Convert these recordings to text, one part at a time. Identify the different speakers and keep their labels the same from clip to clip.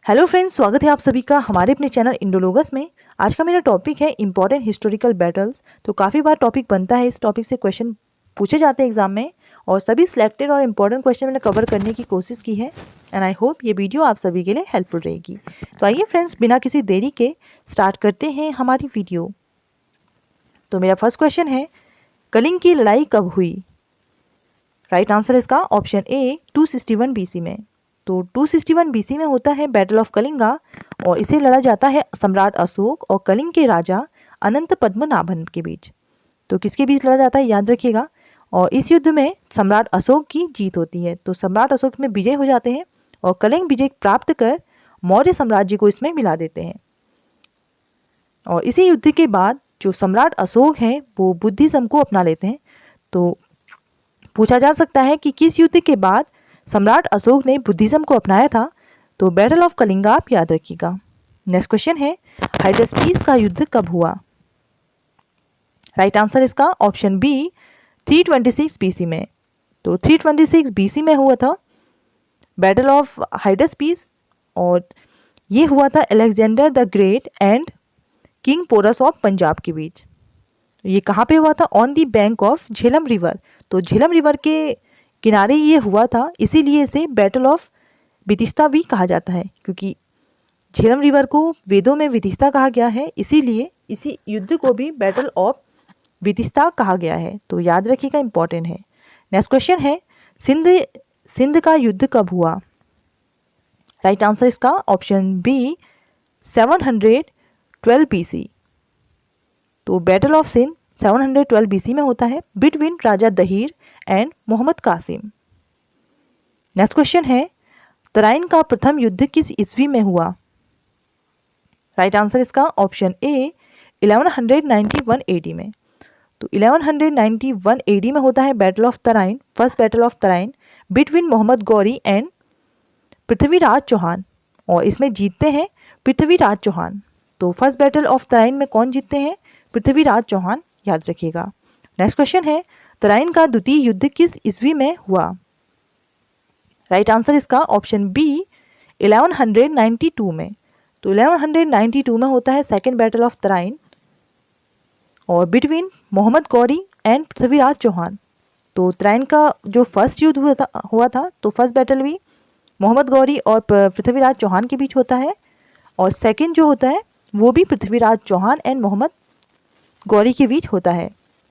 Speaker 1: Hello friends, स्वागत है आप सभी का हमारे अपने चैनल इंडोलॉगस में। आज का मेरा टॉपिक है इंपॉर्टेंट हिस्टोरिकल बैटल्स। तो काफ़ी बार टॉपिक बनता है, इस टॉपिक से क्वेश्चन पूछे जाते हैं एग्जाम में और सभी सिलेक्टेड और इम्पॉर्टेंट क्वेश्चन मैंने कवर करने की कोशिश की है एंड आई होप ये वीडियो आप सभी के लिए हेल्पफुल रहेगी। तो आइए फ्रेंड्स, बिना किसी देरी के स्टार्ट करते हैं हमारी वीडियो। तो मेरा फर्स्ट क्वेश्चन है, कलिंग की लड़ाई कब हुई? राइट आंसर इसका ऑप्शन ए 261 BC में। तो 261 BC में होता है बैटल ऑफ कलिंगा और इसे लड़ा जाता है सम्राट अशोक और कलिंग के राजा अनंत पद्मनाभन के बीच। तो किसके बीच लड़ा जाता है याद रखिएगा। और इस युद्ध में सम्राट अशोक की जीत होती है। तो सम्राट अशोक में विजय हो जाते हैं और कलिंग विजय प्राप्त कर मौर्य साम्राज्य को इसमें मिला देते हैं। और इसी युद्ध के बाद जो सम्राट अशोक हैं वो बुद्धिज्म को अपना लेते हैं। तो पूछा जा सकता है कि किस युद्ध के बाद सम्राट अशोक ने बुद्धिज्म को अपनाया था? तो बैटल ऑफ कलिंगा आप याद रखिएगा। नेक्स्ट क्वेश्चन है, हाइडेस्पीस का युद्ध कब हुआ? राइट आंसर इसका ऑप्शन बी 326 BC में। तो 326 BC में हुआ था बैटल ऑफ हाइडेस्पीस और ये हुआ था Alexander the great and king Porus of Punjab के बीच। ये कहाँ पे हुआ था? On the bank of Jhelum river. तो झेलम रिवर के किनारे ये हुआ था, इसीलिए इसे बैटल ऑफ विदिशा भी कहा जाता है, क्योंकि झेलम रिवर को वेदों में विदिशा कहा गया है, इसीलिए इसी युद्ध को भी बैटल ऑफ विदिशा कहा गया है। तो याद रखिएगा, इंपॉर्टेंट है। नेक्स्ट क्वेश्चन है, सिंध का युद्ध कब हुआ? राइट आंसर इसका ऑप्शन बी 712 BC। तो बैटल ऑफ सिंध 712 BC में होता है between Raja Dahir and Mohammad Qasim. Next question है, तराइन का प्रथम युद्ध किस ईस्वी में हुआ? राइट आंसर इसका ऑप्शन ए 1191 AD में। तो 1191 AD में होता है battle of Tarain, first battle of Tarain between Mohammad Ghori and Prithviraj Chauhan और इसमें जीतते हैं पृथ्वीराज चौहान। तो फर्स्ट बैटल ऑफ तराइन में कौन जीतते हैं? पृथ्वीराज चौहान, याद रखिएगा। नेक्स्ट क्वेश्चन है, तराइन का द्वितीय युद्ध किस ईस्वी में हुआ? राइट आंसर इसका ऑप्शन बी 1192 में। तो 1192 में होता है सेकेंड बैटल ऑफ तराइन और बिटवीन मोहम्मद गौरी एंड पृथ्वीराज चौहान। तो तराइन का जो फर्स्ट युद्ध हुआ था तो फर्स्ट बैटल भी मोहम्मद गौरी और पृथ्वीराज चौहान के बीच होता है और सेकेंड जो होता है वो भी पृथ्वीराज चौहान एंड मोहम्मद गौरी के बीच होता है।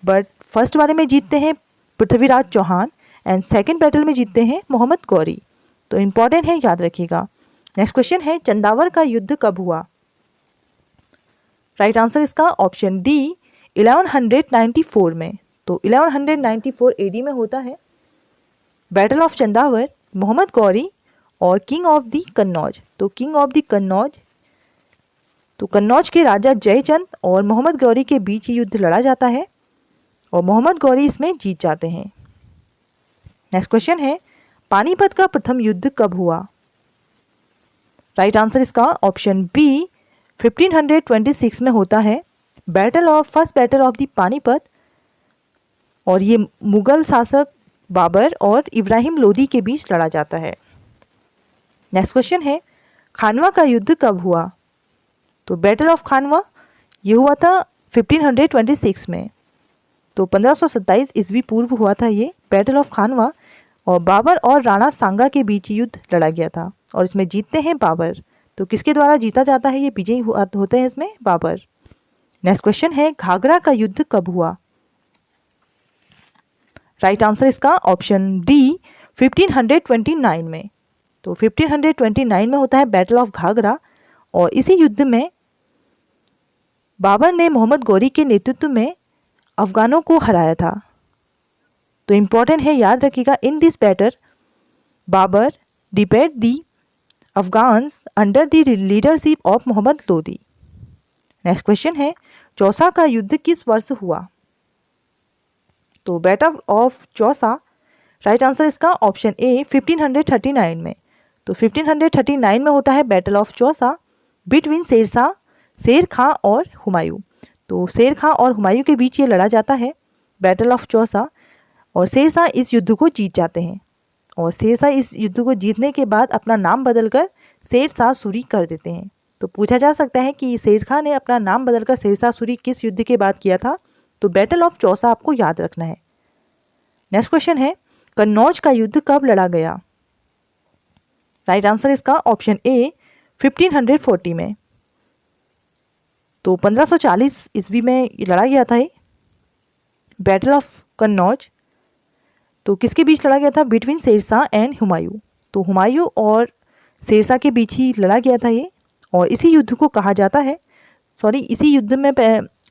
Speaker 1: बट फर्स्ट वाले में जीतते हैं Prithviraj Chauhan and second battle में जीतते हैं मोहम्मद गौरी। तो इम्पॉर्टेंट है, याद रखिएगा। नेक्स्ट क्वेश्चन है, चंदावर का युद्ध कब हुआ? राइट आंसर इसका ऑप्शन डी 1194 में। तो 1194 AD में होता है बैटल ऑफ चंदावर, मोहम्मद गौरी और किंग ऑफ दी कन्नौज। तो किंग ऑफ दी कन्नौज, तो कन्नौज के राजा जयचंद और मोहम्मद गौरी के बीच ये युद्ध लड़ा जाता है और मोहम्मद गौरी इसमें जीत जाते हैं। नेक्स्ट क्वेश्चन है, पानीपत का प्रथम युद्ध कब हुआ? राइट आंसर इसका ऑप्शन बी 1526 में होता है first battle of the Panipat और ये मुगल शासक बाबर और इब्राहिम लोदी के बीच लड़ा जाता है। नेक्स्ट क्वेश्चन है, खानवा का युद्ध कब हुआ? तो बैटल ऑफ खानवा ये हुआ था 1526 में। तो 1527 ईस्वी पूर्व हुआ था ये बैटल ऑफ खानवा और बाबर और राणा सांगा के बीच युद्ध लड़ा गया था और इसमें जीतते हैं बाबर। तो किसके द्वारा जीता जाता है? ये विजयी होते हैं इसमें बाबर। नेक्स्ट क्वेश्चन है, घाघरा का युद्ध कब हुआ? राइट आंसर इसका ऑप्शन डी 1529 में। तो 1529 में होता है बैटल ऑफ घाघरा और इसी युद्ध में बाबर ने मोहम्मद गौरी के नेतृत्व में अफगानों को हराया था। तो इम्पॉर्टेंट है, याद रखिएगा। In this battle Babur defeated the Afghans under the leadership of Mohammad Lodi. Next question है, चौसा का युद्ध किस वर्ष हुआ? तो battle of Chausa, right answer इसका ऑप्शन ए 1539 में। तो 1539 में होता है बैटल ऑफ चौसा बिटवीन शेर खां और हुमायूं। तो शेर खां और हुमायूं के बीच ये लड़ा जाता है बैटल ऑफ चौसा और शेर शाह इस युद्ध को जीत जाते हैं और शेर शाह इस युद्ध को जीतने के बाद अपना नाम बदलकर शेरशाह सूरी कर देते हैं। तो पूछा जा सकता है कि शेरशाह ने अपना नाम बदलकर शेरशाह सूरी किस युद्ध के बाद किया था? तो बैटल ऑफ चौसा आपको याद रखना है। नेक्स्ट क्वेश्चन है, कन्नौज का युद्ध कब लड़ा गया? राइट आंसर इसका ऑप्शन ए 1540 में। तो 1540 ईस्वी में लड़ा गया था ये बैटल ऑफ कन्नौज। तो किसके बीच लड़ा गया था? Between Sher Shah and Humayun. तो हुमायूं और शेरशाह के बीच ही लड़ा गया था ये, और इसी युद्ध को कहा जाता है, इसी युद्ध में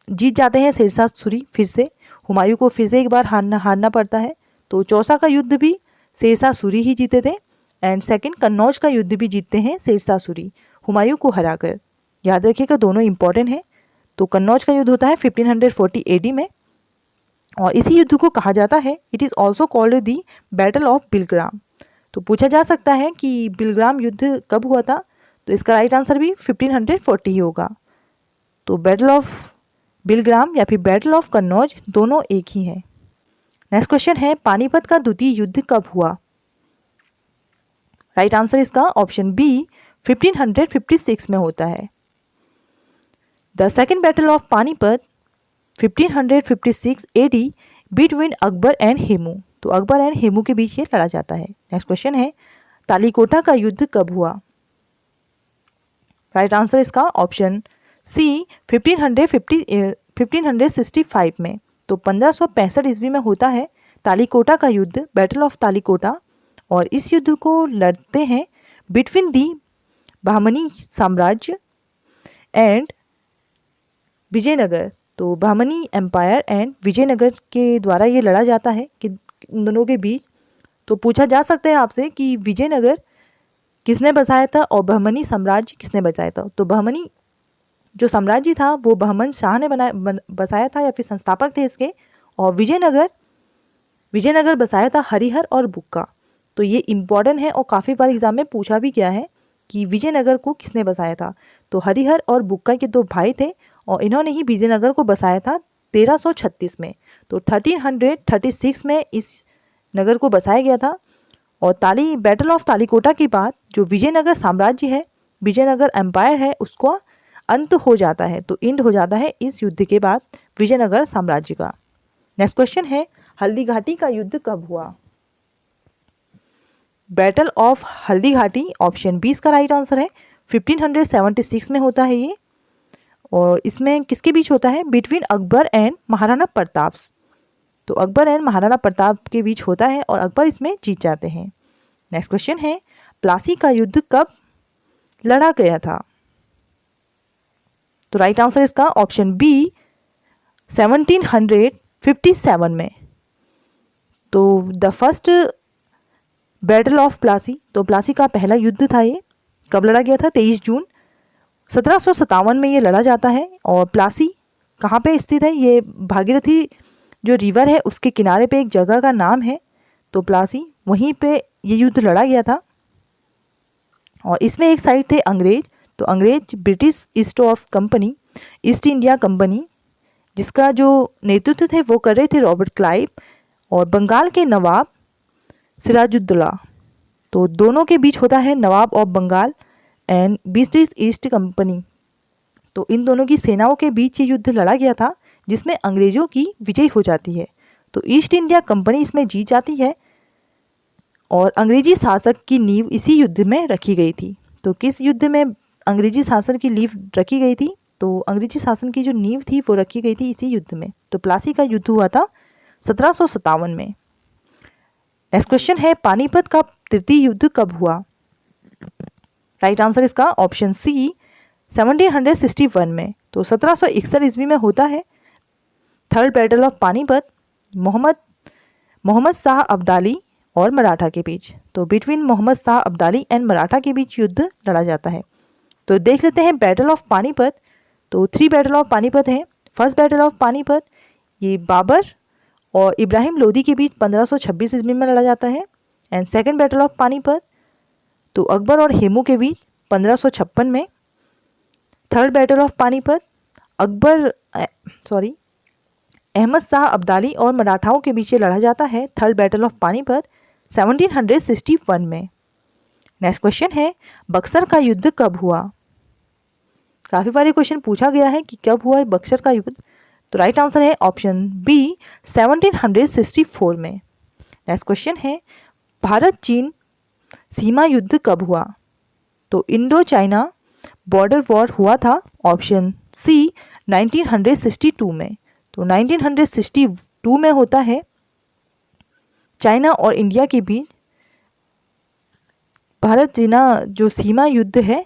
Speaker 1: जीत जाते हैं शेरशाह सूरी फिर से। हुमायूं को फिर से एक बार हारना पड़ता है। तो चौसा का युद्ध भी शेरशाह सूरी ही जीते थे, एंड सेकंड कन्नौज का युद्ध भी जीतते हैं शेरशाह सूरी हुमायूं को हराकर। याद रखिएगा, दोनों इंपॉर्टेंट हैं। तो कन्नौज का युद्ध होता है 1540 AD में, और इसी युद्ध को कहा जाता है, it is also called the battle of Bilgram. तो पूछा जा सकता है कि बिलग्राम युद्ध कब हुआ था? तो इसका राइट आंसर भी 1540 ही होगा। तो बैटल ऑफ बिलग्राम या फिर बैटल ऑफ कन्नौज दोनों एक ही हैं। नेक्स्ट क्वेश्चन है, पानीपत का द्वितीय युद्ध कब हुआ? राइट आंसर इसका ऑप्शन बी 1556 में होता है। The second battle of Panipat 1556 AD between Akbar and Hemu. तो अकबर एंड हेमू के बीच ये लड़ा जाता है। नेक्स्ट क्वेश्चन है, तालीकोटा का युद्ध कब हुआ? राइट आंसर इसका ऑप्शन सी 1565 में। तो 1565 ईस्वी में होता है तालीकोटा का युद्ध, बैटल ऑफ तालीकोटा, और इस युद्ध को लड़ते हैं बिटवीन दी बहमनी साम्राज्य एंड विजयनगर। तो बहमनी एम्पायर एंड विजयनगर के द्वारा ये लड़ा जाता है कि इन दोनों के बीच। तो पूछा जा सकता है आपसे कि विजयनगर किसने बसाया था और बहमनी साम्राज्य किसने बसाया था? तो बहमनी जो साम्राज्य था वो बहमन शाह ने बसाया था या फिर संस्थापक थे इसके, और विजयनगर बसाया था हरिहर और बुक्का। तो ये इम्पॉर्टेंट है और काफ़ी बार एग्जाम में पूछा भी गया है कि विजयनगर को किसने बसाया था। तो हरिहर और बुक्का के दो भाई थे, और इन्होंने ही विजयनगर को बसाया था 1336 में। तो 1336 में इस नगर को बसाया गया था, और बैटल ऑफ तालीकोटा के बाद जो विजयनगर साम्राज्य है, विजयनगर एम्पायर है, उसको अंत हो जाता है। तो एंड हो जाता है इस युद्ध के बाद विजयनगर साम्राज्य का। नेक्स्ट क्वेश्चन है, हल्दी घाटी का युद्ध कब हुआ? Battle of Haldi Ghati option 20 का राइट आंसर है। 1576 में होता है ये, और इसमें किसके बीच होता है? Between Akbar and Maharana Pratap. तो अकबर एंड महाराणा प्रताप के बीच होता है, और अकबर इसमें जीत जाते हैं। नेक्स्ट क्वेश्चन है, प्लासी का युद्ध कब लड़ा गया था? तो राइट आंसर इसका ऑप्शन बी 1757 में। तो the first battle of Plassey, तो प्लासी का पहला युद्ध था ये, कब लड़ा गया था? 23 जून 1757 में ये लड़ा जाता है। और प्लासी कहाँ पे स्थित है? ये भागीरथी जो रिवर है उसके किनारे पे एक जगह का नाम है। तो प्लासी, वहीं पे ये युद्ध लड़ा गया था, और इसमें एक साइड थे अंग्रेज। तो अंग्रेज ब्रिटिश ईस्ट इंडिया कंपनी, जिसका जो नेतृत्व थे वो कर रहे थे रॉबर्ट क्लाइव, और बंगाल के नवाब सिराजुद्दौला। तो दोनों के बीच होता है Nawab of Bengal and British East company. तो इन दोनों की सेनाओं के बीच ये युद्ध लड़ा गया था, जिसमें अंग्रेजों की विजय हो जाती है। तो ईस्ट इंडिया कंपनी इसमें जीत जाती है, और अंग्रेजी शासक की नींव इसी युद्ध में रखी गई थी। तो किस युद्ध में अंग्रेजी शासन की नींव रखी गई थी? तो अंग्रेजी शासन की जो नींव थी वो रखी गई थी इसी युद्ध में। तो प्लासी का युद्ध हुआ था 1757 में। नेक्स्ट क्वेश्चन है, पानीपत का तृतीय युद्ध कब हुआ? राइट आंसर इसका ऑप्शन सी 1761 में। तो 1761 ईस्वी में होता है third battle of Panipat, Mohammad Shah Abdali और मराठा के बीच। तो बिटवीन मोहम्मद शाह अब्दाली एंड मराठा के बीच युद्ध लड़ा जाता है। तो देख लेते हैं बैटल ऑफ पानीपत। तो 3 बैटल ऑफ पानीपत हैं। फर्स्ट बैटल ऑफ पानीपत ये बाबर और इब्राहिम लोदी के बीच 1526 ईस्वी में लड़ा जाता है। And second battle of Panipat तो अकबर और हेमू के बीच 1556 में। Third battle of Panipat Ahmad Shah Abdali और मराठाओं के बीच लड़ा जाता है। थर्ड बैटल ऑफ पानीपत 1761 में। नेक्स्ट क्वेश्चन है बक्सर का युद्ध कब हुआ। काफ़ी बार ये क्वेश्चन पूछा गया है कि कब हुआ है बक्सर का युद्ध। तो राइट आंसर है ऑप्शन बी 1764 में। नेक्स्ट क्वेश्चन है भारत चीन सीमा युद्ध कब हुआ। तो इंडो चाइना बॉर्डर वॉर हुआ था ऑप्शन सी 1962 में। तो 1962 में होता है चाइना और इंडिया के बीच भारत चीना जो सीमा युद्ध है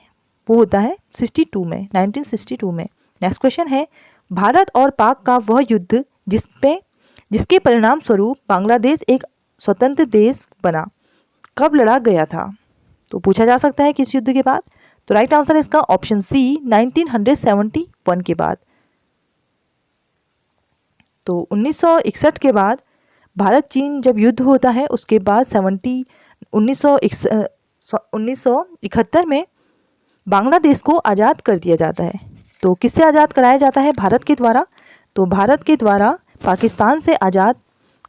Speaker 1: वो होता है 1962 में। नेक्स्ट क्वेश्चन है भारत और पाक का वह युद्ध जिसके परिणाम स्वरूप बांग्लादेश एक स्वतंत्र देश बना कब लड़ा गया था। तो पूछा जा सकता है किस युद्ध के बाद। तो राइट आंसर है इसका ऑप्शन सी 1971 के बाद। तो 1961 के बाद भारत चीन जब युद्ध होता है उसके बाद 1971 में बांग्लादेश को आज़ाद कर दिया जाता है। तो किससे आज़ाद कराया जाता है, भारत के द्वारा। तो भारत के द्वारा पाकिस्तान से आज़ाद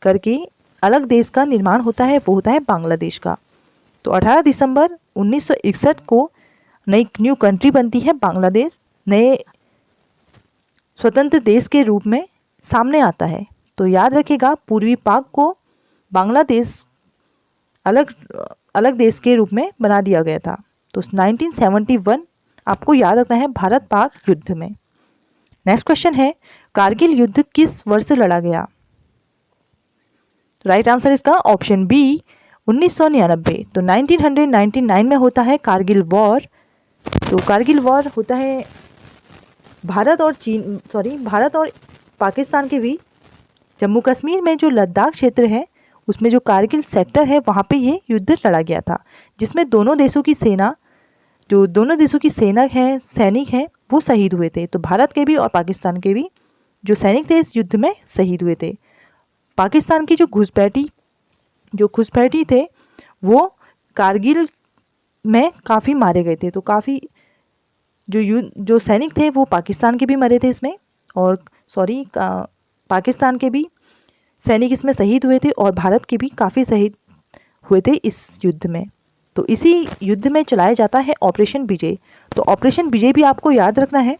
Speaker 1: करके अलग देश का निर्माण होता है, वो होता है बांग्लादेश का। तो 18 दिसंबर 1961 को नई न्यू कंट्री बनती है बांग्लादेश, नए स्वतंत्र देश के रूप में सामने आता है। तो याद रखिएगा पूर्वी पाक को बांग्लादेश अलग देश के रूप में बना दिया गया था। तो 1971 आपको याद रखना है भारत पाक युद्ध में। नेक्स्ट क्वेश्चन है कारगिल युद्ध किस वर्ष लड़ा गया। राइट आंसर इसका ऑप्शन बी 1999। तो 1999 में होता है कारगिल वॉर। तो कारगिल वॉर होता है भारत और पाकिस्तान के बीच जम्मू कश्मीर में जो लद्दाख क्षेत्र है उसमें जो कारगिल सेक्टर है वहाँ पे ये युद्ध लड़ा गया था, जिसमें दोनों देशों की सैनिक हैं वो शहीद हुए थे। तो भारत के भी और पाकिस्तान के भी जो सैनिक थे इस युद्ध में शहीद हुए थे। पाकिस्तान की जो घुसपैठी थे वो कारगिल में काफ़ी मारे गए थे। तो काफ़ी जो सैनिक थे वो पाकिस्तान के भी मरे थे इसमें, और पाकिस्तान के भी सैनिक इसमें शहीद हुए थे और भारत के भी काफ़ी शहीद हुए थे इस युद्ध में। तो इसी युद्ध में चलाया जाता है ऑपरेशन विजय। तो ऑपरेशन विजय भी आपको याद रखना है।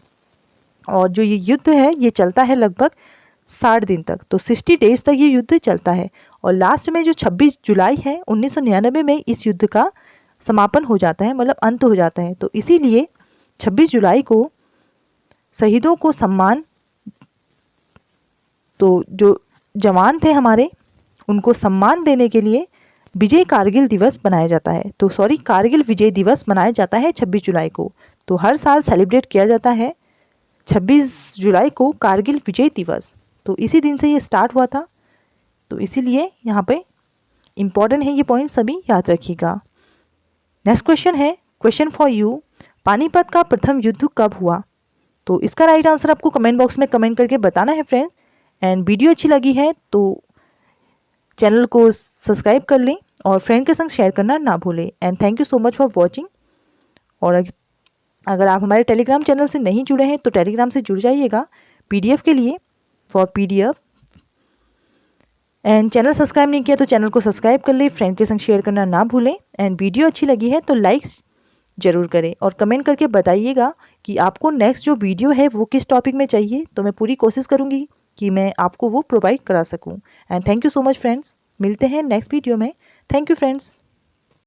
Speaker 1: और जो ये युद्ध है ये चलता है लगभग 60 दिन तक। तो 60 डेज तक ये युद्ध चलता है और लास्ट में जो 26 जुलाई है 1999 में इस युद्ध का समापन हो जाता है, मतलब अंत हो जाता है। तो इसीलिए 26 जुलाई को शहीदों को सम्मान, तो जो जवान थे हमारे उनको सम्मान देने के लिए विजय कारगिल दिवस बनाया जाता है। तो कारगिल विजय दिवस मनाया जाता है 26 जुलाई को। तो हर साल सेलिब्रेट किया जाता है 26 जुलाई को कारगिल विजय दिवस। तो इसी दिन से ये स्टार्ट हुआ था। तो इसीलिए यहाँ पे इम्पॉर्टेंट है ये पॉइंट, सभी याद रखिएगा। नेक्स्ट क्वेश्चन है क्वेश्चन फॉर यू, पानीपत का प्रथम युद्ध कब हुआ। तो इसका राइट आंसर आपको कमेंट बॉक्स में कमेंट करके बताना है फ्रेंड्स। एंड वीडियो अच्छी लगी है तो चैनल को सब्सक्राइब कर लें और फ्रेंड के संग शेयर करना ना भूलें। And thank you so much for watching. और अगर आप हमारे टेलीग्राम चैनल से नहीं जुड़े हैं तो टेलीग्राम से जुड़ जाइएगा PDF के लिए, for PDF। And channel subscribe नहीं किया तो चैनल को सब्सक्राइब कर ले, फ्रेंड के संग शेयर करना ना भूलें। एंड वीडियो अच्छी लगी है तो लाइक्स ज़रूर करें और कमेंट करके बताइएगा कि आपको नेक्स्ट जो वीडियो है वो किस टॉपिक में चाहिए। तो मैं पूरी कोशिश करूँगी कि मैं आपको वो प्रोवाइड करा सकूं। And thank you so much friends, मिलते हैं नेक्स्ट वीडियो में। Thank you friends.